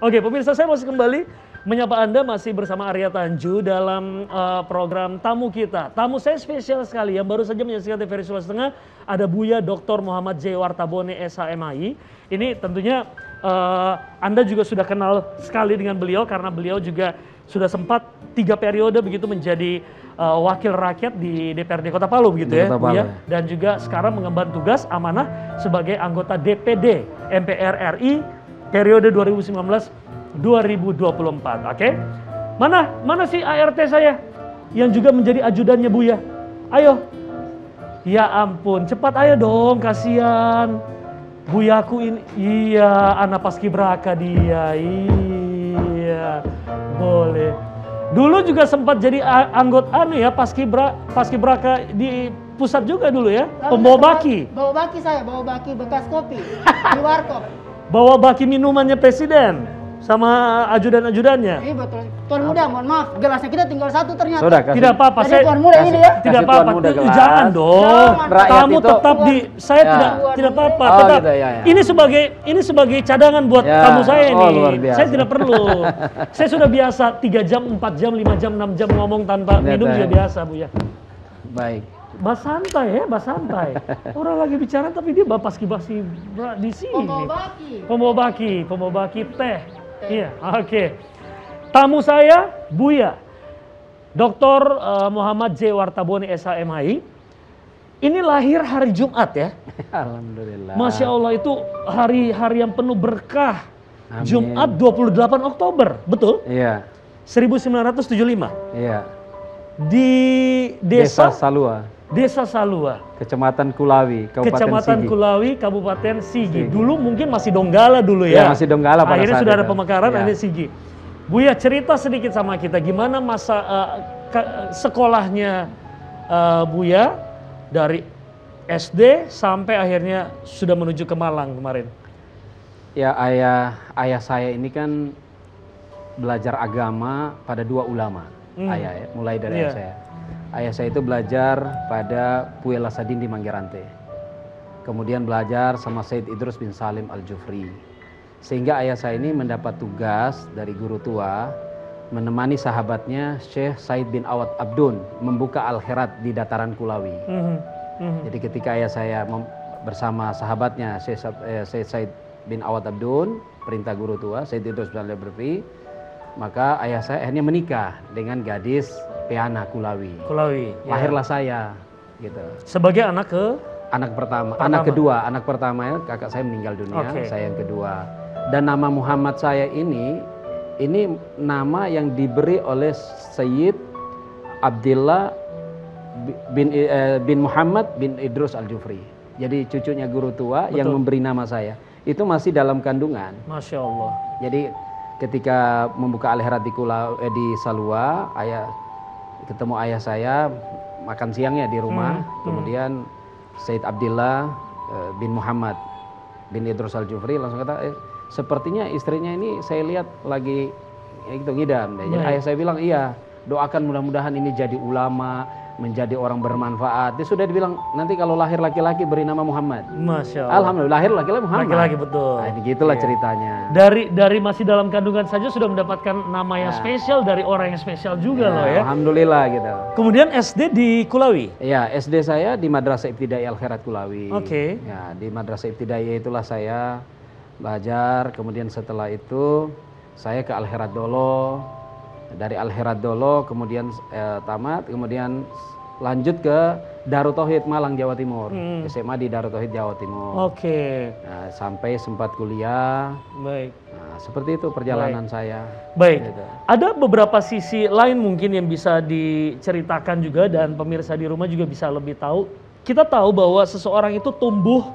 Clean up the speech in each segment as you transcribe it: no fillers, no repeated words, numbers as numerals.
Oke, pemirsa, saya masih kembali menyapa Anda masih bersama Arya Tanju dalam program tamu kita. Tamu saya spesial sekali yang baru saja menyaksikan TVRI Sulawesi Tengah, ada Buya Dr. Muhammad J. Wartabone SHMAI. Ini tentunya Anda juga sudah kenal sekali dengan beliau karena beliau juga sudah sempat 3 periode begitu menjadi wakil rakyat di DPRD Kota Palu begitu ya, Buya. Dan juga sekarang mengemban tugas amanah sebagai anggota DPD MPR RI periode 2019-2024, oke? Mana sih ART saya yang juga menjadi ajudannya Buya? Ayo. Ya ampun, cepat ayo dong, kasihan. Buyaku ini, iya, anak paskibraka dia, iya, boleh. Dulu juga sempat jadi anggota paskibraka di pusat juga dulu ya, pembawa baki. Bawa baki bekas kopi di warkop. Bawa baki minumannya presiden sama ajudan-ajudannya. Iya betul. Tuan muda, mohon maaf, gelasnya kita tinggal 1 ternyata. Sudah, kasih. Tidak apa-apa, saya Tuan muda ini ya. tidak apa-apa. Jangan dong. Tamu tetap di saya tidak apa-apa. Tetap. Gitu, ya. Ini sebagai cadangan buat tamu saya ini. Saya tidak perlu. Saya sudah biasa 3 jam, 4 jam, 5 jam, 6 jam ngomong tanpa minum juga biasa, Bu ya. Baik. Bahas santai ya, bahas santai. Orang lagi bicara tapi dia basi di sini. Pembawa baki teh. Iya, oke. Tamu saya Buya Dr. Muhammad J. Wartabone SHMAI. Ini lahir hari Jumat ya. Alhamdulillah. Masya Allah, itu hari yang penuh berkah. Amin. Jumat 28 Oktober, betul? Iya. 1975. Iya. Di Desa Salua, Kecamatan Kulawi, Kabupaten Sigi. Dulu mungkin masih Donggala dulu ya. Ya, masih Donggala pada akhirnya saat sudah itu. ada pemekaran, Ya. ada Sigi. Buya, cerita sedikit sama kita gimana masa sekolahnya Buya dari SD sampai akhirnya sudah menuju ke Malang kemarin. Ya, ayah saya ini kan belajar agama pada 2 ulama. Ayah ya, mulai dari ayah saya. Ayah saya itu belajar pada Puel Asadin di Manggerante. Kemudian belajar sama Said Idrus bin Salim Al-Jufri. Sehingga ayah saya ini mendapat tugas dari guru tua menemani sahabatnya Syekh Said bin Awad Abdun membuka Al-Herat di dataran Kulawi. Jadi ketika ayah saya bersama sahabatnya Syekh Said bin Awad Abdun, perintah guru tua Said Idrus bin Salim Al-Jufri, maka ayah saya akhirnya menikah dengan gadis Peana Kulawi. Lahirlah saya, gitu. Sebagai anak pertama. Anak pertama kakak saya meninggal dunia, saya yang kedua. Dan nama Muhammad saya ini nama yang diberi oleh Sayyid Abdillah bin Muhammad bin Idrus Al-Jufri. Jadi cucunya guru tua. Betul. Yang memberi nama saya. Itu masih dalam kandungan. Masya Allah. Jadi ketika membuka Al-Herat di Salua, ketemu ayah saya makan siangnya di rumah. Kemudian Said Abdillah bin Muhammad bin Idrus Al-Jufri langsung kata, sepertinya istrinya ini saya lihat lagi ngidam. Jadi ayah saya bilang, iya, doakan mudah-mudahan ini jadi ulama, menjadi orang bermanfaat. Dia sudah dibilang nanti kalau lahir laki-laki beri nama Muhammad. Masya Allah. Alhamdulillah lahir laki-laki Muhammad. Laki-laki, betul. Nah, ini gitulah ceritanya. Dari masih dalam kandungan saja sudah mendapatkan nama yang spesial dari orang yang spesial juga loh ya. Alhamdulillah gitu. Kemudian SD di Kulawi. Iya, SD saya di Madrasah Ibtidaiyah Al-Herat Kulawi. Oke. Ya, di Madrasah Ibtidaiyah itulah saya belajar. Kemudian setelah itu saya ke Al-Herat Dolo. Dari Al-Herat Dolo kemudian tamat, kemudian lanjut ke Darut Tauhid Malang, Jawa Timur. SMA di Darut Tauhid Jawa Timur. Oke. Nah, sampai sempat kuliah. Baik. Nah, seperti itu perjalanan saya. Baik. Gitu. Ada beberapa sisi lain mungkin yang bisa diceritakan juga dan pemirsa di rumah juga bisa lebih tahu. Kita tahu bahwa seseorang itu tumbuh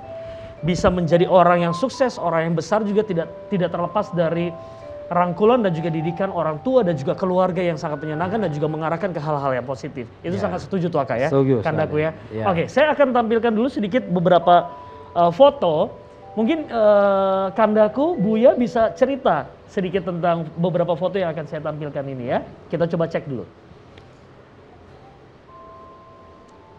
bisa menjadi orang yang sukses, orang yang besar juga tidak terlepas dari rangkulan dan juga didikan orang tua dan juga keluarga yang sangat menyenangkan dan juga mengarahkan ke hal-hal yang positif. Itu sangat setuju tuh Aka ya, Kandaku ya. Oke, saya akan tampilkan dulu sedikit beberapa foto. Mungkin Kandaku, Buya bisa cerita sedikit tentang beberapa foto yang akan saya tampilkan ini ya. Kita coba cek dulu.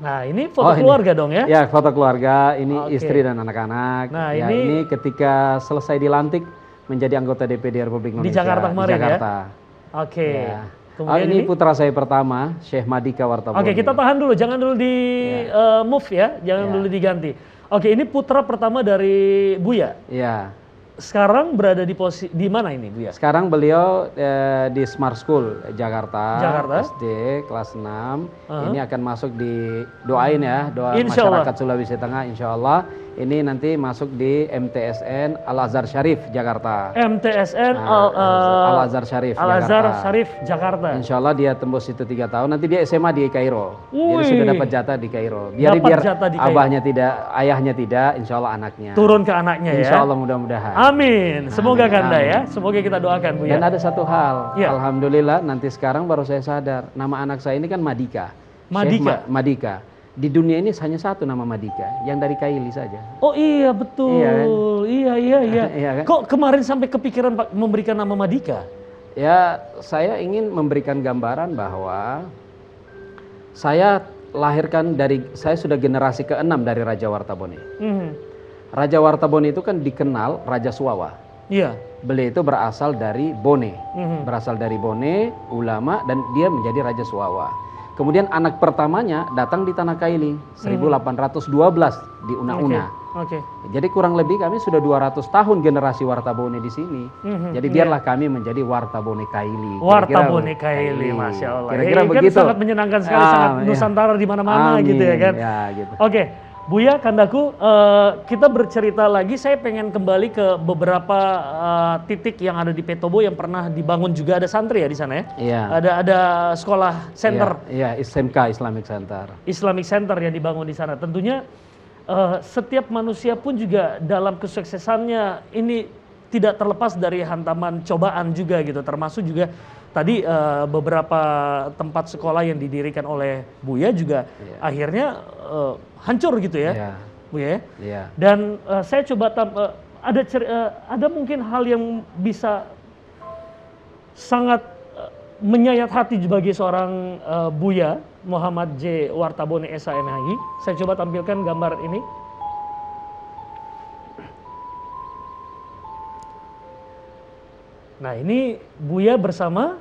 Nah, ini foto keluarga dong ya? Ya, foto keluarga. Ini istri dan anak-anak. Nah, ya, ini ketika selesai dilantik menjadi anggota DPD Republik Indonesia. Di Jakarta kemarin di Jakarta. ya? Oke. Ya. Kemudian ini putra saya pertama, Syekh Madika Wartabone. Oke, kita tahan dulu, jangan dulu di move ya, jangan dulu diganti. Oke, ini putra pertama dari Buya. Iya. Sekarang berada di posisi di mana ini, Buya? Sekarang beliau di Smart School Jakarta, Jakarta. SD kelas 6. Ini akan masuk di doain ya, doa Insya Allah. masyarakat Sulawesi Tengah, insya Allah. Ini nanti masuk di MTSN Al Azhar Syarif Jakarta. MTSN Al Azhar Syarif Al Azhar Jakarta. Syarif Jakarta. Insya Allah dia tembus itu 3 tahun. Nanti dia SMA di Kairo. Jadi Wih. sudah dapat jatah di Kairo. Biar jatah di Kairo. abahnya tidak, ayahnya tidak, insya Allah anaknya. Turun ke anaknya ya. Insya Allah mudah-mudahan. Amin. Semoga Amin. Kanda Amin. ya. Semoga kita doakan, Bu Dan ya. ada satu hal, Ya. alhamdulillah nanti sekarang baru saya sadar, nama anak saya ini kan Madika. Madika. Syekh Madika. Di dunia ini hanya satu nama Madika, yang dari Kaili saja. Oh iya betul. Iya kan? Iya. Iya kan? Kok kemarin sampai kepikiran Pak memberikan nama Madika? Ya, saya ingin memberikan gambaran bahwa saya saya sudah generasi ke-6 dari Raja Wartabone. Mhm. Raja Wartabone itu kan dikenal Raja Suwawa. Iya. Beliau itu berasal dari Bone. Mhm. Berasal dari Bone, ulama, dan dia menjadi Raja Suwawa. Kemudian anak pertamanya datang di Tanah Kaili 1812 di Una-Una. Oke. Jadi kurang lebih kami sudah 200 tahun generasi Wartabone di sini. Mhm. Jadi biarlah kami menjadi Wartabone Kaili. Wartabone Kaili, Masya Allah. Kira-kira Kan begitu. sangat menyenangkan sekali, sangat iya. Nusantara di mana-mana gitu ya kan. Ya, gitu. Oke, Buya, Kandaku, kita bercerita lagi. Saya pengen kembali ke beberapa titik yang ada di Petobo yang pernah dibangun juga. Ada santri ya di sana ya? Iya. Ada sekolah center, Iya, SMK Islamic Center. Islamic Center yang dibangun di sana. Tentunya setiap manusia pun juga dalam kesuksesannya ini tidak terlepas dari hantaman cobaan juga gitu. Termasuk juga tadi beberapa tempat sekolah yang didirikan oleh Buya juga akhirnya hancur gitu ya, Iya. Buya. Iya. Dan saya coba ada mungkin hal yang bisa sangat menyayat hati bagi seorang Buya Muhammad J. Wartabone SHMHI. Saya coba tampilkan gambar ini. Nah ini Buya bersama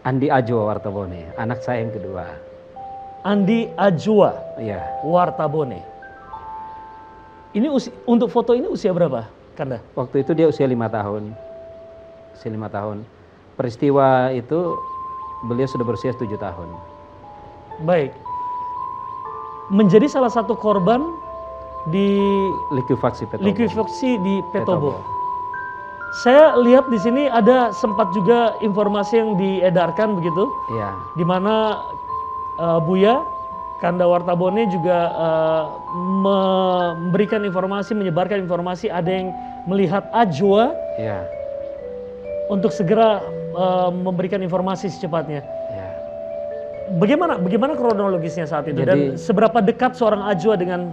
Andi Ajo Wartabone, anak saya yang kedua. Andi Ajwa Iya. Wartabone. Ini untuk foto ini usia berapa, Kanda? Waktu itu dia usia 5 tahun. Usia 5 tahun. Peristiwa itu beliau sudah berusia 7 tahun. Baik. Menjadi salah satu korban di Likuifaksi Petobo. likuifaksi di Petobo. Saya lihat di sini ada sempat juga informasi yang diedarkan begitu, Iya. di mana Buya Kanda Wartabone juga memberikan informasi, menyebarkan informasi ada yang melihat Ajwa Iya. untuk segera memberikan informasi secepatnya. Iya. Bagaimana kronologisnya saat itu dan Jadi- seberapa dekat seorang Ajwa dengan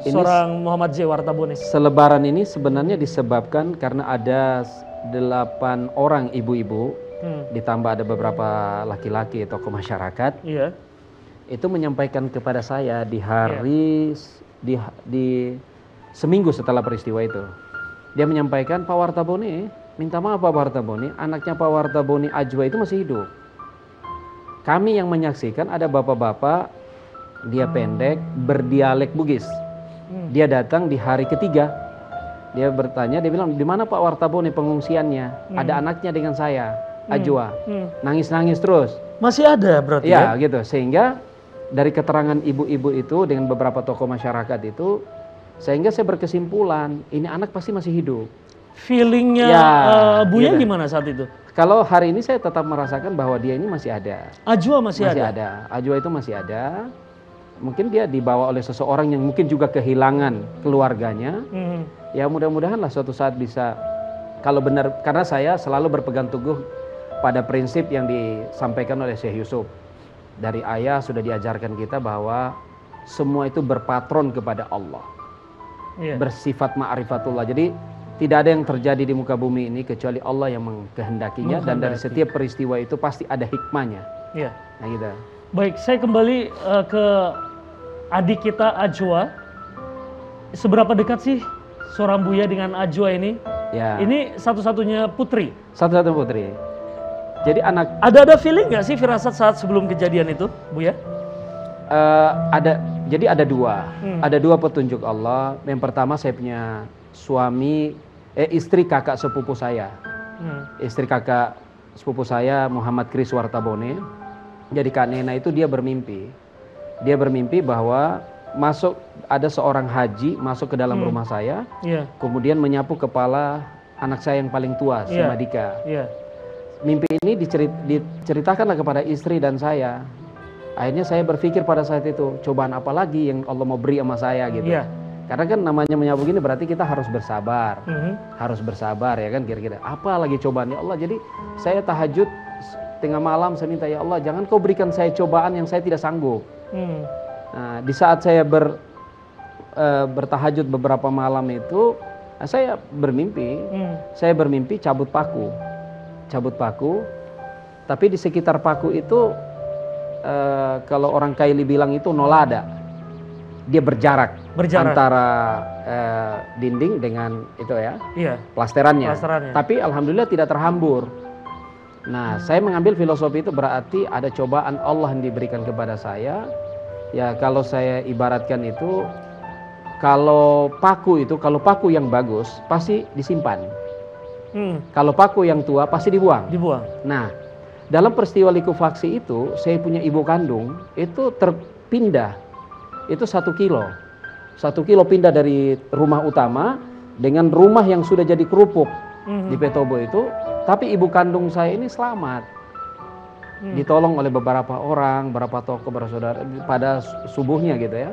Ini seorang Muhammad J. Wartabone? Selebaran ini sebenarnya disebabkan karena ada 8 orang ibu-ibu, ditambah ada beberapa laki-laki tokoh masyarakat, Iya. itu menyampaikan kepada saya di hari di seminggu setelah peristiwa itu. Dia menyampaikan, Pak Wartabone, minta maaf Pak Wartabone, anaknya Pak Wartabone Ajwa itu masih hidup. Kami yang menyaksikan ada bapak-bapak, dia pendek, berdialek Bugis. Dia datang di hari ketiga. Dia bertanya, dia bilang, di mana Pak Wartabone pengungsiannya? Ada anaknya dengan saya, Ajwa. Nangis-nangis terus. Masih ada berarti Ya, ya? gitu. Sehingga dari keterangan ibu-ibu itu dengan beberapa tokoh masyarakat itu, sehingga saya berkesimpulan, ini anak pasti masih hidup. Feelingnya Ya, Buya gitu. gimana saat itu? Kalau hari ini saya tetap merasakan bahwa dia ini masih ada. Ajwa masih ada? ada. Ajwa itu masih ada. Mungkin dia dibawa oleh seseorang yang mungkin juga kehilangan keluarganya. Ya mudah-mudahan lah suatu saat bisa, kalau benar, karena saya selalu berpegang teguh pada prinsip yang disampaikan oleh Syekh Yusuf. Dari ayah sudah diajarkan kita bahwa semua itu berpatron kepada Allah. Iya. Bersifat ma'rifatullah. Jadi tidak ada yang terjadi di muka bumi ini kecuali Allah yang mengkehendakinya. Dan dari setiap peristiwa itu pasti ada hikmahnya. Iya. Nah gitu. Baik, saya kembali ke adik kita Ajwa. Seberapa dekat sih seorang Buya dengan Ajwa ini? Ya. Ini satu-satunya putri. Satu-satunya putri. Jadi anak Ada feeling nggak sih firasat saat sebelum kejadian itu, Bu ya? Jadi ada dua. Ada dua petunjuk Allah. Yang pertama saya punya istri kakak sepupu saya. Istri kakak sepupu saya Muhammad Kris Wartabone. Jadi Kak Nena itu dia bermimpi. Dia bermimpi bahwa ada seorang haji masuk ke dalam rumah saya. Kemudian menyapu kepala anak saya yang paling tua, si Madika. Mimpi ini diceritakanlah kepada istri dan saya. Akhirnya saya berpikir pada saat itu, cobaan apa lagi yang Allah mau beri sama saya gitu. Karena kan namanya menyapu gini berarti kita harus bersabar. Harus bersabar ya kan kira-kira. Apa lagi cobaan ya Allah. Jadi saya tahajud tengah malam saya minta ya Allah jangan kau berikan saya cobaan yang saya tidak sanggup. Nah, di saat saya bertahajud beberapa malam itu saya bermimpi. Saya bermimpi cabut paku. Tapi di sekitar paku itu kalau orang Kaili bilang itu nolada, dia berjarak. Antara dinding dengan itu ya, plasterannya. Tapi alhamdulillah tidak terhambur. Nah, saya mengambil filosofi itu berarti ada cobaan Allah yang diberikan kepada saya. Ya kalau saya ibaratkan itu, kalau paku yang bagus pasti disimpan. Kalau paku yang tua pasti dibuang. Nah, dalam peristiwa likufaksi itu, saya punya ibu kandung itu terpindah. Itu 1 kilo. 1 kilo pindah dari rumah utama dengan rumah yang sudah jadi kerupuk di Petobo itu. Tapi ibu kandung saya ini selamat. Ditolong oleh beberapa orang, beberapa tokoh, beberapa saudara pada subuhnya gitu ya.